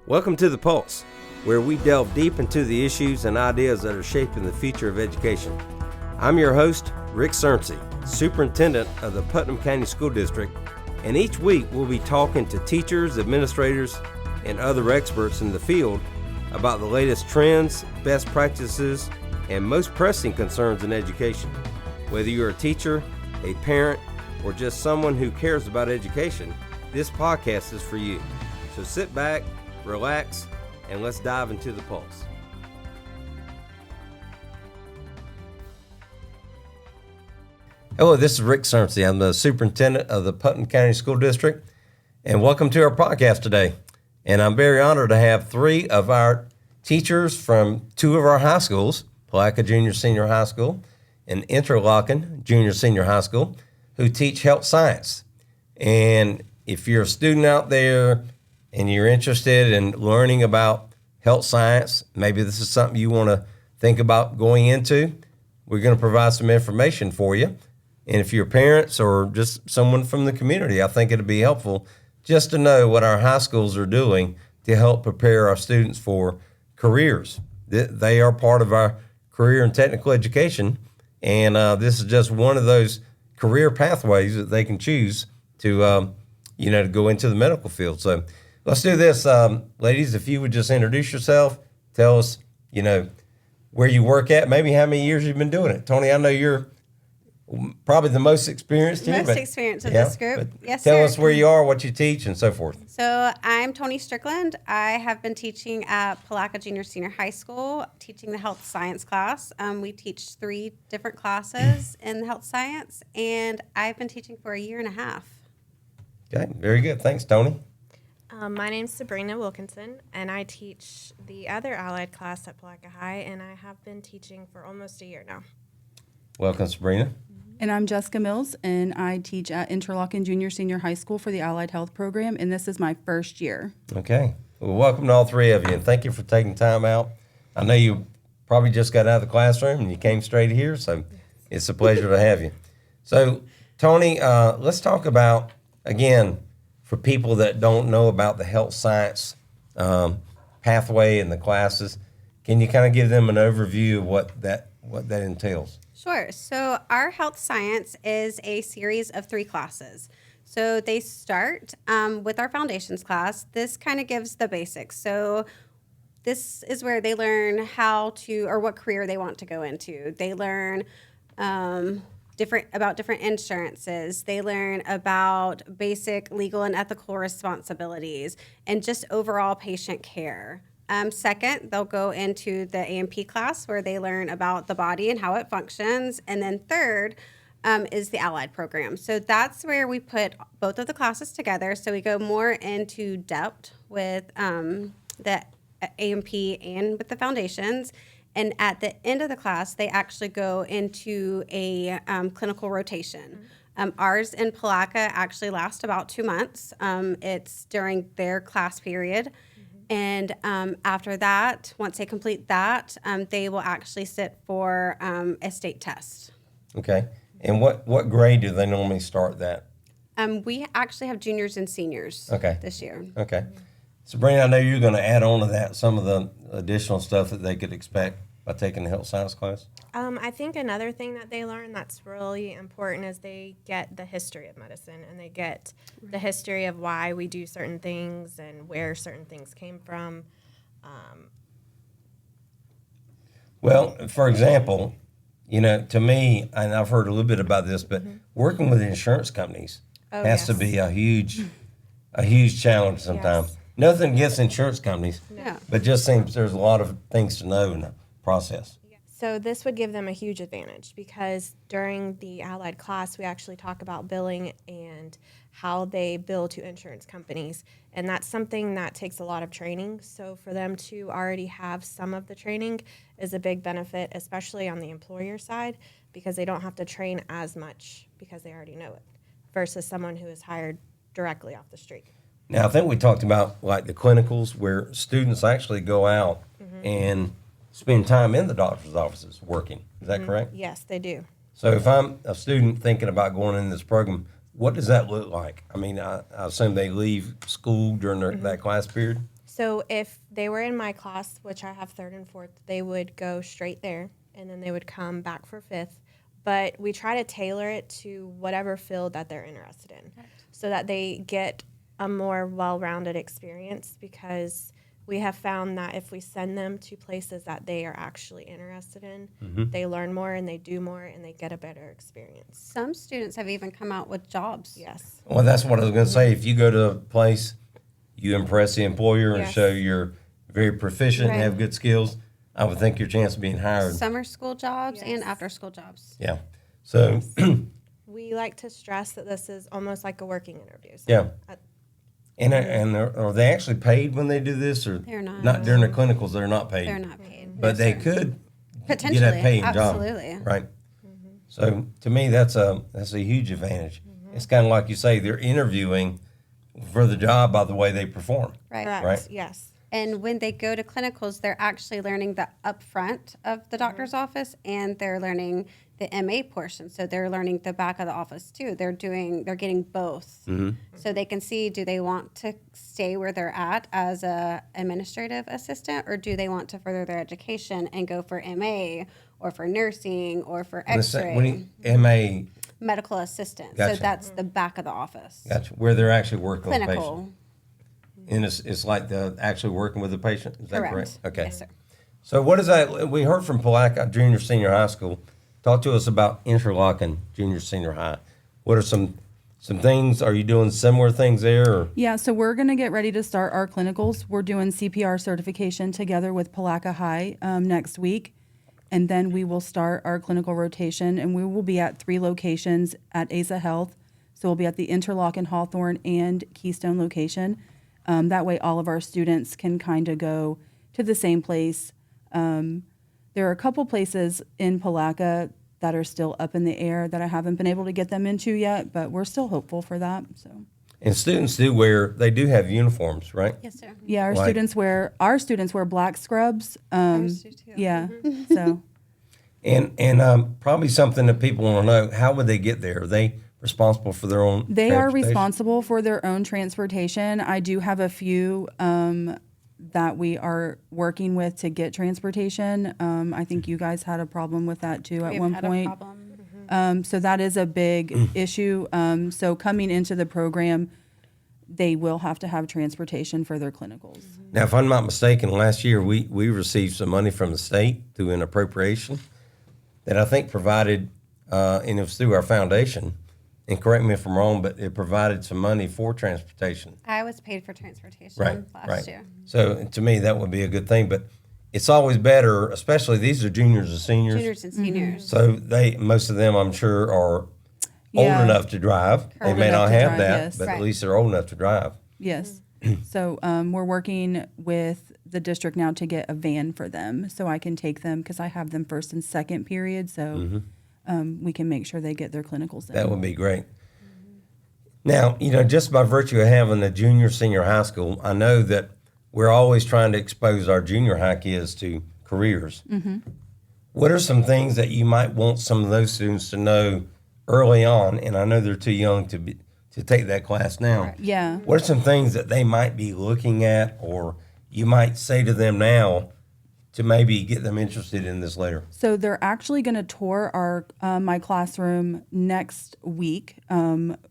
Welcome to The Pulse, where we delve deep into the issues and ideas that are shaping the future of education. I'm your host, Rick Cerncy, Superintendent of the Putnam County School District, and each week we'll be talking to teachers, administrators, and other experts in the field about the latest trends, best practices, and most pressing concerns in education. Whether you're a teacher, a parent, or just someone who cares about education, this podcast is for you. So sit back, relax, and let's dive into the pulse. Hello, this is Rick Cerncy. I'm the superintendent of the Putnam County School District, and welcome to our podcast today. And I'm very honored to have three of our teachers from two of our high schools, Palatka Jr. Senior High School and Interlachen Jr. Senior High School, who teach health science. And if you're a student out there and you're interested in learning about health science, maybe this is something you want to think about going into, we're going to provide some information for you. And if you're parents or just someone from the community, I think it'd be helpful just to know what our high schools are doing to help prepare our students for careers. They are part of our career and technical education, and this is just one of those career pathways that they can choose to, to go into the medical field. So let's do this, ladies. If you would just introduce yourself, tell us, where you work at, maybe how many years you've been doing it. Toni, I know you're probably the most experienced here. Most experienced of this group. Yes, tell sir. us where you are, what you teach, and so forth. So I'm Toni Strickland. I have been teaching at Palatka Jr. Senior High School, teaching the health science class. We teach 3 different classes in health science, and I've been teaching for a year and a half. Okay, very good. Thanks, Toni. My name's Sabrina Wilkinson, and I teach the other allied class at Palatka High, and I have been teaching for almost a year now. Welcome, Sabrina. And I'm Jessica Mills, and I teach at Interlachen Jr. Senior High School for the Allied Health Program, and this is my first year. Okay. Well, welcome to all three of you, and thank you for taking time out. I know you probably just got out of the classroom and you came straight here, so it's a pleasure to have you. So, Toni, let's talk about, again, for people that don't know about the health science pathway and the classes, can you kind of give them an overview of what that entails? Sure. So our health science is a series of 3 classes. So they start with our foundations class. This kind of gives the basics. So this is where they learn how to, or what career they want to go into. They learn different insurances. They learn about basic legal and ethical responsibilities and just overall patient care. Second, they'll go into the A&P class where they learn about the body and how it functions. And then third is the allied program. So that's where we put both of the classes together. So we go more into depth with the A&P and with the foundations. And at the end of the class, they actually go into a clinical rotation. Ours in Palatka actually lasts about 2 months. It's during their class period. And after that, once they complete that, they will actually sit for a state test. Okay. And what grade do they normally start that? We actually have juniors and seniors this year. Okay. Sabrina, I know you're going to add on to that some of the additional stuff that they could expect by taking the health science class. I think another thing that they learn that's really important is they get the history of medicine, and they get the history of why we do certain things and where certain things came from. Well, for example, to me, and I've heard a little bit about this, but working with insurance companies has to be a huge challenge sometimes. Yes. Nothing against insurance companies, Yeah. but just seems there's a lot of things to know in the process. So this would give them a huge advantage because during the allied class, we actually talk about billing and how they bill to insurance companies. And that's something that takes a lot of training. So for them to already have some of the training is a big benefit, especially on the employer side, because they don't have to train as much because they already know it versus someone who is hired directly off the street. Now, I think we talked about like the clinicals where students actually go out and spend time in the doctor's offices working. Is that correct? Yes, they do. So if I'm a student thinking about going in this program, what does that look like? I mean, I assume they leave school during that class period? So if they were in my class, which I have third and fourth, they would go straight there, and then they would come back for fifth. But we try to tailor it to whatever field that they're interested in, so that they get a more well-rounded experience, because we have found that if we send them to places that they are actually interested in, they learn more and they do more and they get a better experience. Some students have even come out with jobs. Yes. Well, that's what I was going to say. If you go to a place, you impress the employer and Yes. show you're very proficient and have good skills, I would think your chance of being hired. Summer school jobs and Yes. after school jobs. Yeah. So, We like to stress that this is almost like a working interview. So yeah. at- And are they actually paid when they do this, or They're not. Not during the clinicals? They're not paid. They're not paid. But No, they sir. could Potentially. get a paying Absolutely. job, right? So to me, that's a huge advantage. It's kind of like you say, they're interviewing for the job by the way they perform. Right. Correct. Right. Yes. And when they go to clinicals, they're actually learning the upfront of the doctor's office, and they're learning the MA portion. So they're learning the back of the office too. They're getting both. So they can see, do they want to stay where they're at as a administrative assistant, or do they want to further their education and go for MA or for nursing or for X-ray, When MA, medical assistant. Gotcha. So that's the back of the office. gotcha, where they're actually working with the patient. Clinical. And it's like the actually working with the patient. Is that correct? Okay. Yes, sir. So what is that? We heard from Palatka Junior Senior High School. Talk to us about Interlachen Junior Senior High. What are some things? Are you doing similar things there? Or? Yeah, so we're going to get ready to start our clinicals. We're doing CPR certification together with Palatka High next week. And then we will start our clinical rotation, and we will be at 3 locations at ASA Health. So we'll be at the Interlachen, Hawthorne, and Keystone location. That way all of our students can kind of go to the same place. There are a couple places in Palatka that are still up in the air that I haven't been able to get them into yet, but we're still hopeful for that. So And students they do have uniforms, right? Yes, sir. yeah, our Like- students wear black scrubs. Ours do too. Yeah, so And probably something that people want to know, how would they get there? Are they responsible for their own they are transportation? responsible for their own transportation. I do have a few that we are working with to get transportation. I think you guys had a problem with that too at We've one had point. a problem. So that is a big issue. So coming into the program, they will have to have transportation for their clinicals. Now, if I'm not mistaken, last year we received some money from the state through an appropriation that I think provided, and it was through our foundation, and correct me if I'm wrong, but it provided some money for transportation. I was paid for transportation Right, last year. So to me, that would be a good thing, but it's always better, especially these are juniors and seniors. Juniors and seniors. So most of them, I'm sure, are Yeah. old enough to drive. They Old may enough not to have drive, that, yes. but at Right. least they're old enough to drive. Yes. So we're working with the district now to get a van for them so I can take them because I have them first and second period. So we can make sure they get their clinicals in. That would be great. Now, just by virtue of having a junior, senior high school, I know that we're always trying to expose our junior high kids to careers. What are some things that you might want some of those students to know early on? And I know they're too young to take that class now. Yeah. What are some things that they might be looking at, or you might say to them now to maybe get them interested in this later? So they're actually going to tour our my classroom next week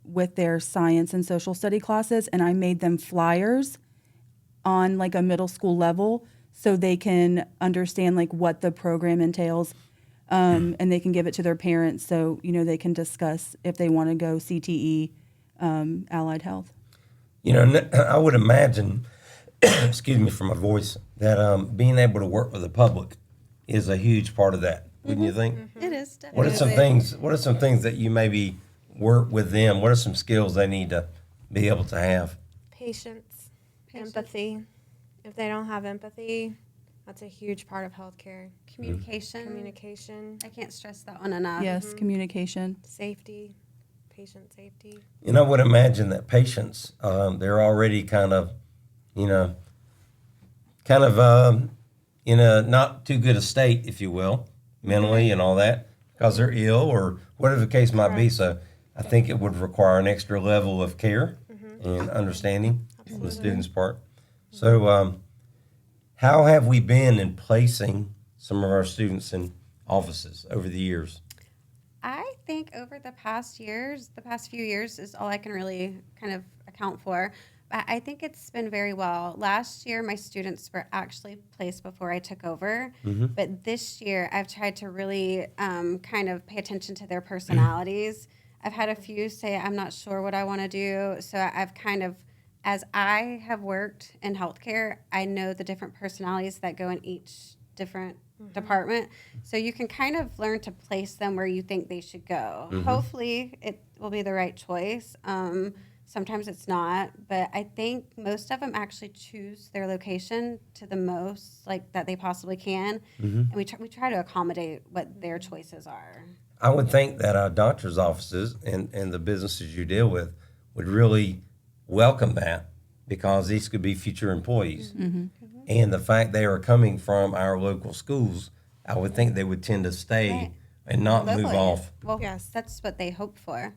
with their science and social study classes, and I made them flyers on like a middle school level so they can understand like what the program entails, and they can give it to their parents so they can discuss if they want to go CTE, allied health. I would imagine, excuse me for my voice, that being able to work with the public is a huge part of that. Wouldn't you think? It is definitely. What are some things that you maybe work with them? What are some skills they need to be able to have? Patience, empathy. If they don't have empathy, that's a huge part of healthcare. Communication. Communication, I can't stress that one enough. Yes, communication. safety, patient safety. And I would imagine that patients, they're already kind of in a not too good a state, if you will, mentally and all that, because they're ill or whatever the case might be. So I think it would require an extra level of care and understanding on the student's part. So how have we been in placing some of our students in offices over the years? I think over the past few years is all I can really kind of account for. But I think it's been very well. Last year, my students were actually placed before I took over. But this year, I've tried to really kind of pay attention to their personalities. I've had a few say, I'm not sure what I want to do. So I've kind of, as I have worked in healthcare, I know the different personalities that go in each different department. So you can kind of learn to place them where you think they should go. Hopefully it will be the right choice. Sometimes it's not, but I think most of them actually choose their location to the most like that they possibly can. And we try to accommodate what their choices are. I would think that our doctor's offices and the businesses you deal with would really welcome that, because these could be future employees. And the fact they are coming from our local schools, I would think they would tend to stay and not move Locally. off. Well, Yes. that's what they hope for.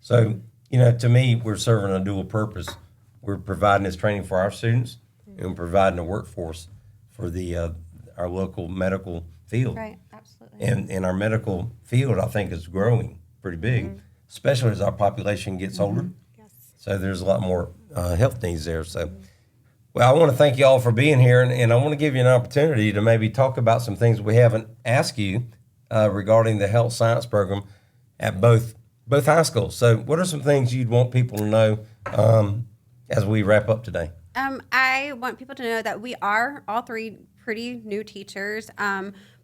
So, to me, we're serving a dual purpose. We're providing this training for our students, and we're providing a workforce for the our local medical field. Right, absolutely. And our medical field, I think, is growing pretty big, especially as our population gets older. Yes. So there's a lot more health needs there. So, well, I want to thank you all for being here, and I want to give you an opportunity to maybe talk about some things we haven't asked you regarding the health science program at both high schools. So what are some things you'd want people to know as we wrap up today? I want people to know that we are all three pretty new teachers,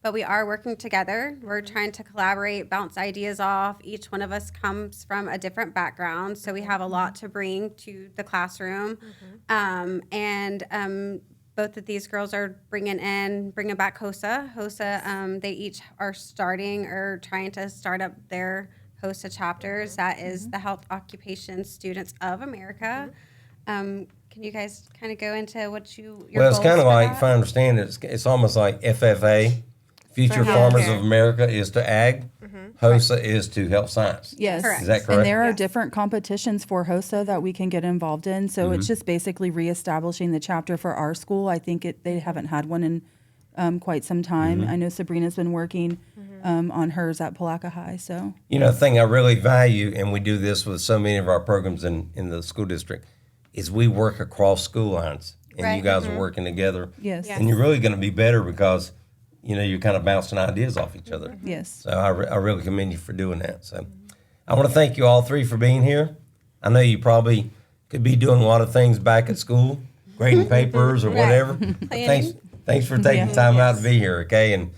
but we are working together. We're trying to collaborate, bounce ideas off. Each one of us comes from a different background, so we have a lot to bring to the classroom. Both of these girls are bringing back HOSA. HOSA, they each are starting or trying to start up their HOSA chapters. That is the Health Occupation Students of America. Can you guys kind of go into what your Well, it's goals kind of for like, that? if I understand it, it's almost like FFA, Future For Farmers healthcare. of America, is to ag. HOSA is to health science. Yes. Correct. Is that correct? And there are Yes. different competitions for HOSA that we can get involved in. So it's just basically reestablishing the chapter for our school. I think they haven't had one in quite some time. I know Sabrina's been working on hers at Palatka High. So The thing I really value, and we do this with so many of our programs in the school district, is we work across school lines. And Right. you guys are working together. yes, Yes. And you're really going to be better because, you're kind of bouncing ideas off each other. yes. So I really commend you for doing that. So I want to thank you all three for being here. I know you probably could be doing a lot of things back at school, grading papers or whatever. But thanks for taking time out to be here, okay? And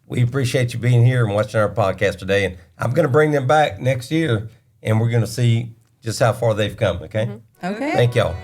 we appreciate you being here and watching our podcast today. And I'm going to bring them back next year, and we're going to see just how far they've come, okay? Okay. Thank y'all.